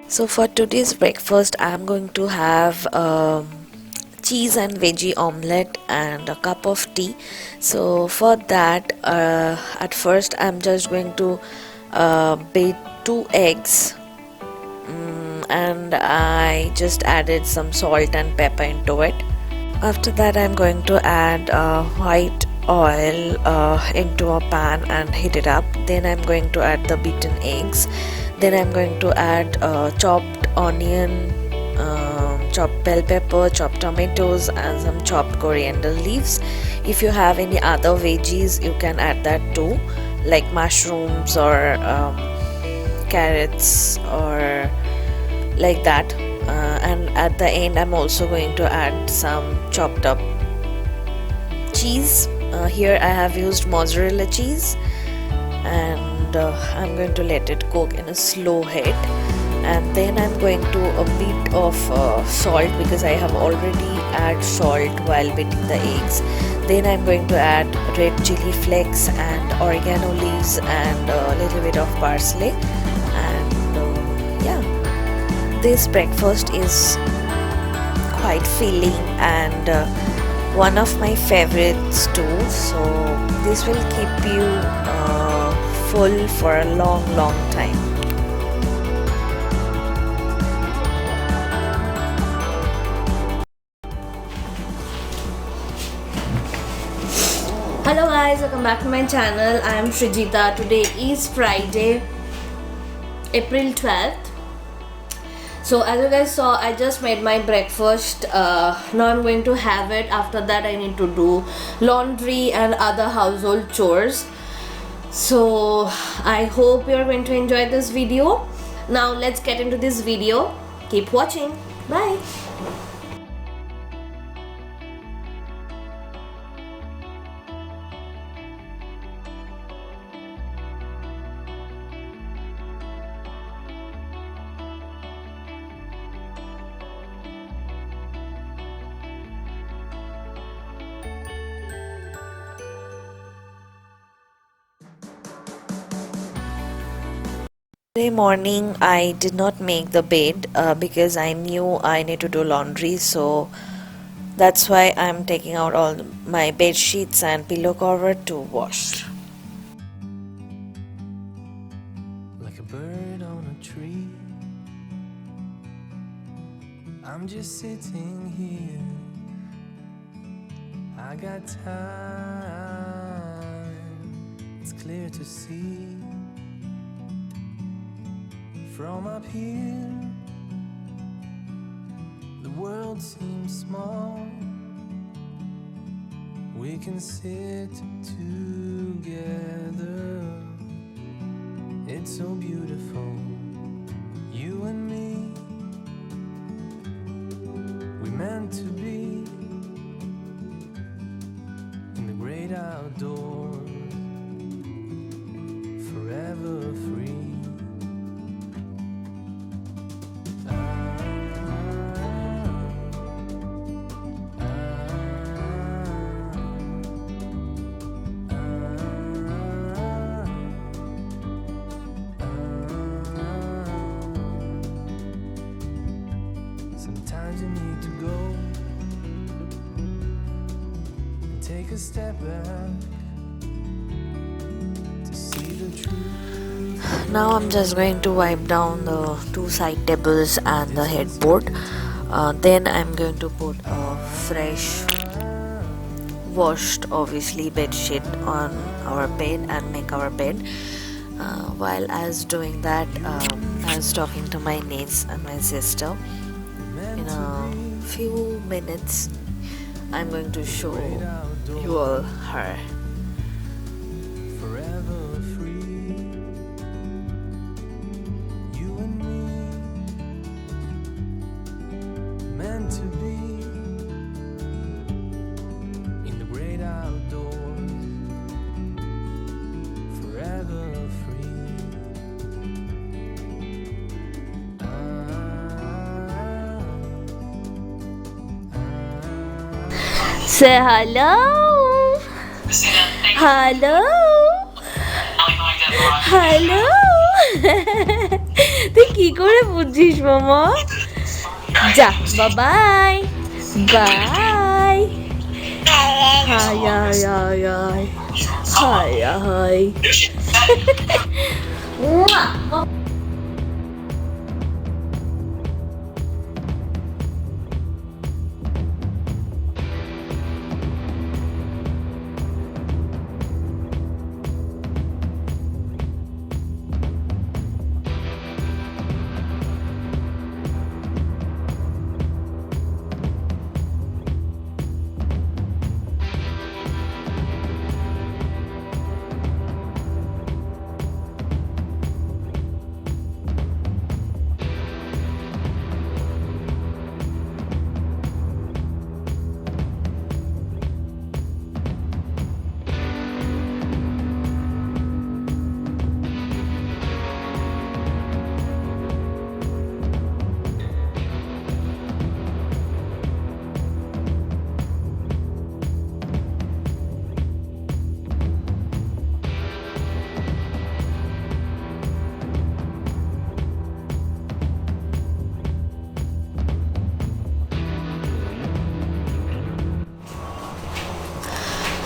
So for today's breakfast, I'm going to have cheese and veggie omelette and a cup of tea. So for that, at first I'm just going to beat 2 eggs, and I just added some salt and pepper into it. After that, I'm going to add white oil into a pan and heat it up. Then I'm going to add the beaten eggs. Then I'm going to add chopped onion, chopped bell pepper, chopped tomatoes, and some chopped coriander leaves. If you have any other veggies, you can add that too, like mushrooms or carrots or like that. And at the end, I'm also going to add some chopped up cheese. Here I have used mozzarella cheese, and I'm going to let it cook in a slow heat. And then I'm going to a bit of salt, because I have already add salt while beating the eggs. Then I'm going to add red chili flakes and oregano leaves and a little bit of parsley. And yeah, this breakfast is quite filling and one of my favorites too. So this will keep you full for a long time. Hello guys, welcome back to my channel. I am Srijita. Today is Friday, April 12th. So as you guys saw, I just made my breakfast. Now I'm going to have it. After that I need to do laundry and other household chores. So I hope you're going to enjoy this video. Now let's get into this video. Keep watching. Bye. Today morning I did not make the bed because I knew I need to do laundry, so that's why I'm taking out all my bed sheets and pillow cover to wash. Like a bird on a tree, I'm just sitting here. I got time, it's clear to see. From up here, the world seems small. We can sit together. It's so beautiful, you and me. We meant to be in the great outdoors, forever free. Sometimes you need to go and take a step back to see the truth. Now I'm just going to wipe down the 2 side tables and the headboard. Then I'm going to put a fresh washed obviously bed sheet on our bed and make our bed. While I was doing that, I was talking to my niece and my sister. In a few minutes I'm going to show you all her. Forever free, you and me, meant to be in the great outdoors, forever free. Say hello. Hello. Hello. Thank কি করে বুঝছিস মামা? যা bye bye. High high high high high high.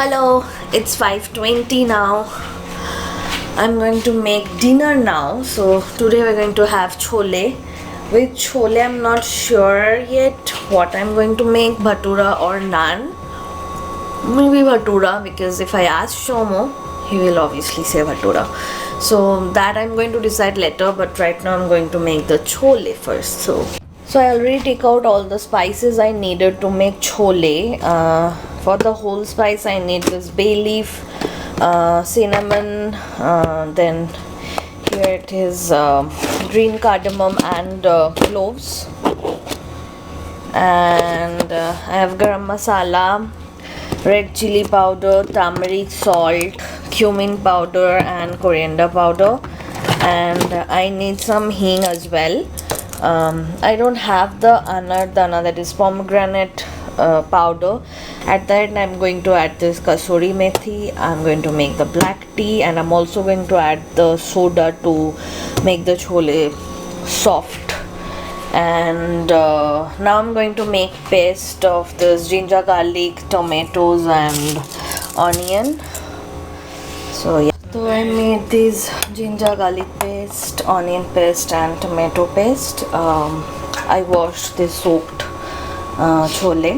Hello, it's 5:20 now. I'm going to make dinner now. So today we're going to have chole. With chole, I'm not sure yet what I'm going to make, bhatura or naan. Maybe bhatura, because if I ask Shomo, he will obviously say bhatura. So that I'm going to decide later, but right now I'm going to make the chole first. So I already take out all the spices I needed to make chole. For the whole spice I need this bay leaf, cinnamon, then here it is green cardamom and cloves, and I have garam masala, red chili powder, turmeric, salt, cumin powder and coriander powder, and I need some hing as well. I don't have the anardana, that is pomegranate powder. At that I'm going to add this kasuri methi. I'm going to make the black tea, and I'm also going to add the soda to make the chole soft. And now I'm going to make paste of this ginger, garlic, tomatoes and onion. So yeah, so I made this ginger garlic paste, onion paste and tomato paste. I washed this soaked chole.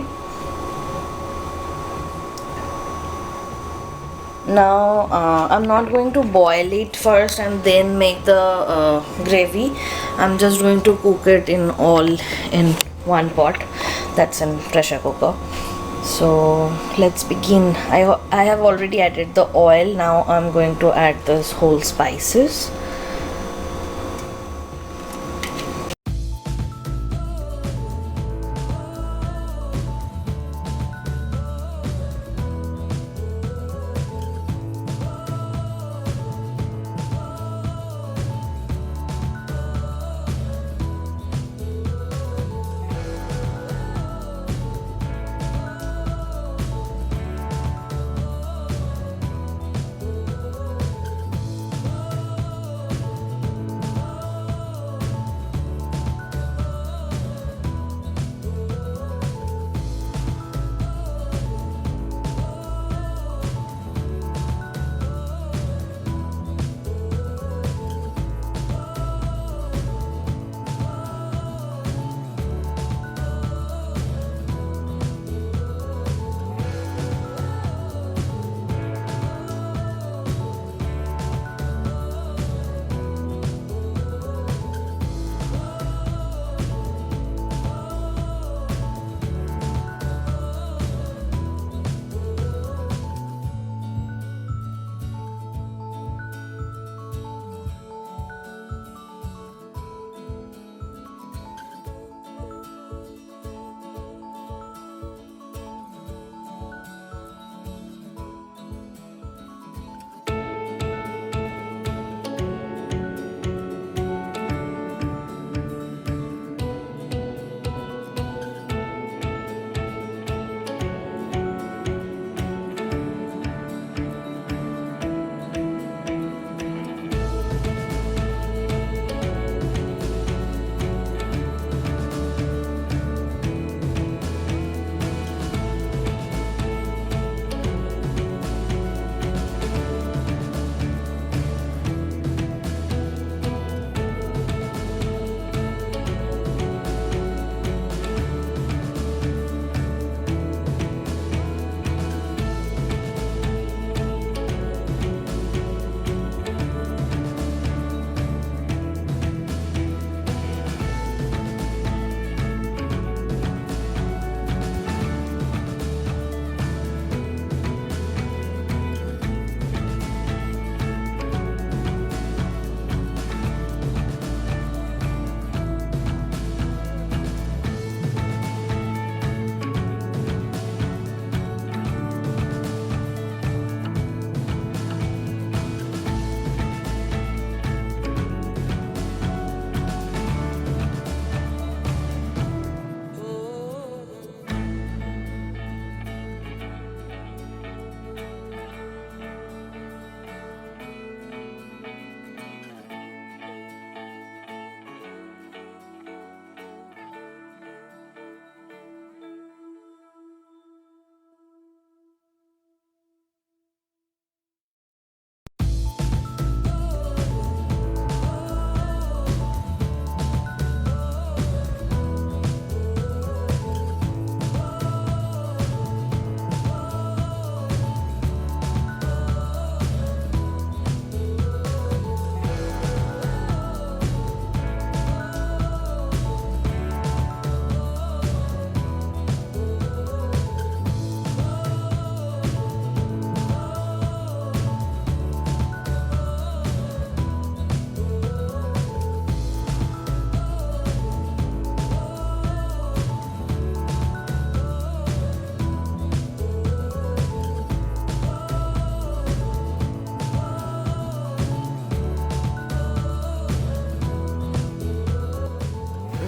Now I'm not going to boil it first and then make the gravy. I'm just going to cook it in one pot, that's in pressure cooker. So let's begin. I have already added the oil. Now I'm going to add this whole spices.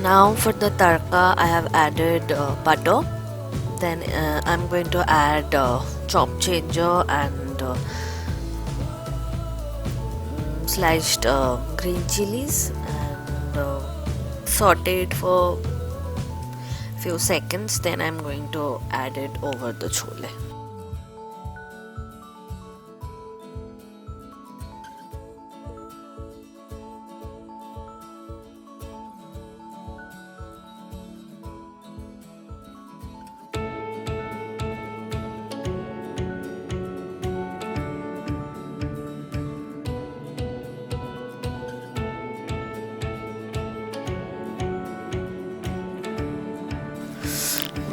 Now for the tarka, I have added butter. Then I'm going to add chopped ginger and sliced green chilies and saute it for few seconds. Then I'm going to add it over the chole.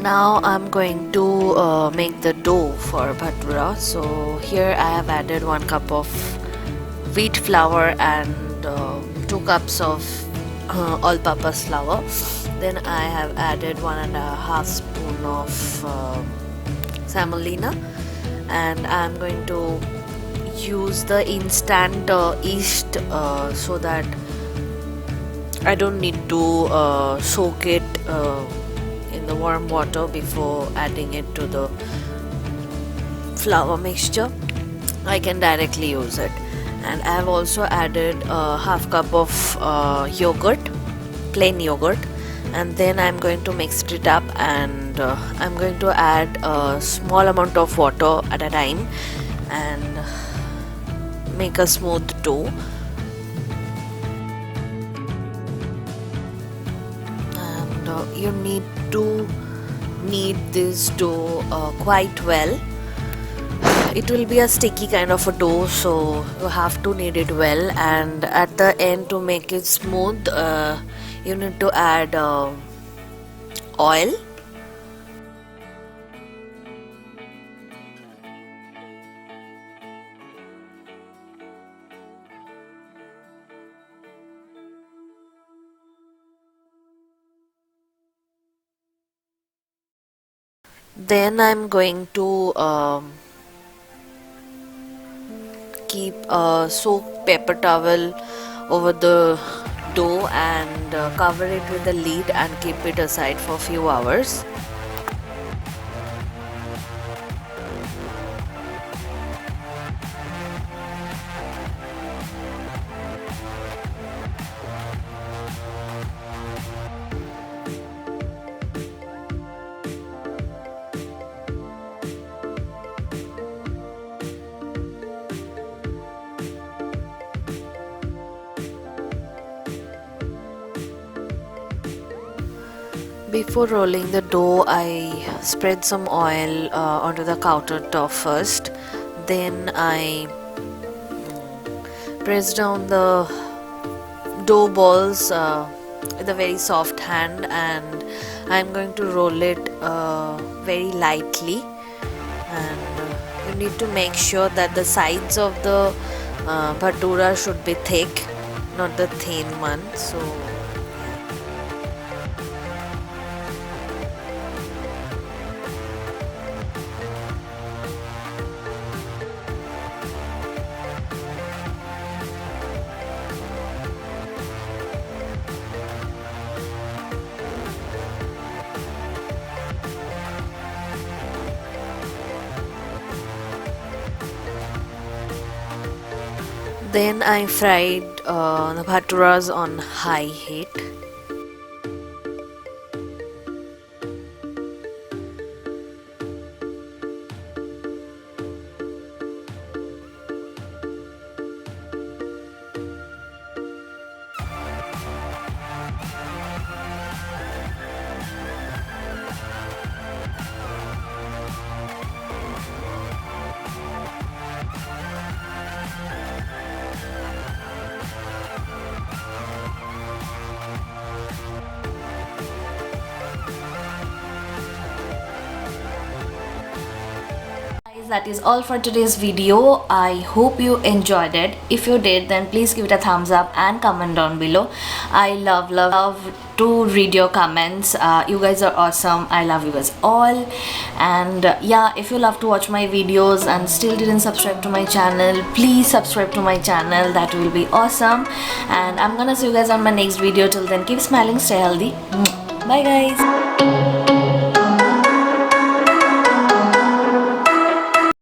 Now I'm going to make the dough for bhatura. So here I have added 1 cup of wheat flour and 2 cups of all-purpose flour. Then I have added 1.5 spoon of semolina, and I'm going to use the instant yeast so that I don't need to soak it in the warm water before adding it to the flour mixture. I can directly use it. And I have also added a half cup of yogurt, plain yogurt, and then I'm going to mix it up, and I'm going to add a small amount of water at a time and make a smooth dough. And you need to knead this dough quite well. It will be a sticky kind of a dough, so you have to knead it well, and at the end, to make it smooth, you need to add oil. Then I'm going to keep a soaked paper towel over the dough and cover it with a lid and keep it aside for a few hours. Before rolling the dough, I spread some oil onto the countertop first. Then I press down the dough balls with a very soft hand, and I'm going to roll it very lightly. And you need to make sure that the sides of the bhatura should be thick, not the thin one. So then I fried the bhaturas on high heat. That is all for today's video. I hope you enjoyed it. If you did, then please give it a thumbs up and comment down below. I love to read your comments. You guys are awesome. I love you guys all. And yeah, if you love to watch my videos and still didn't subscribe to my channel, please subscribe to my channel. That will be awesome. And I'm gonna see you guys on my next video. Till then, keep smiling, stay healthy. Bye guys.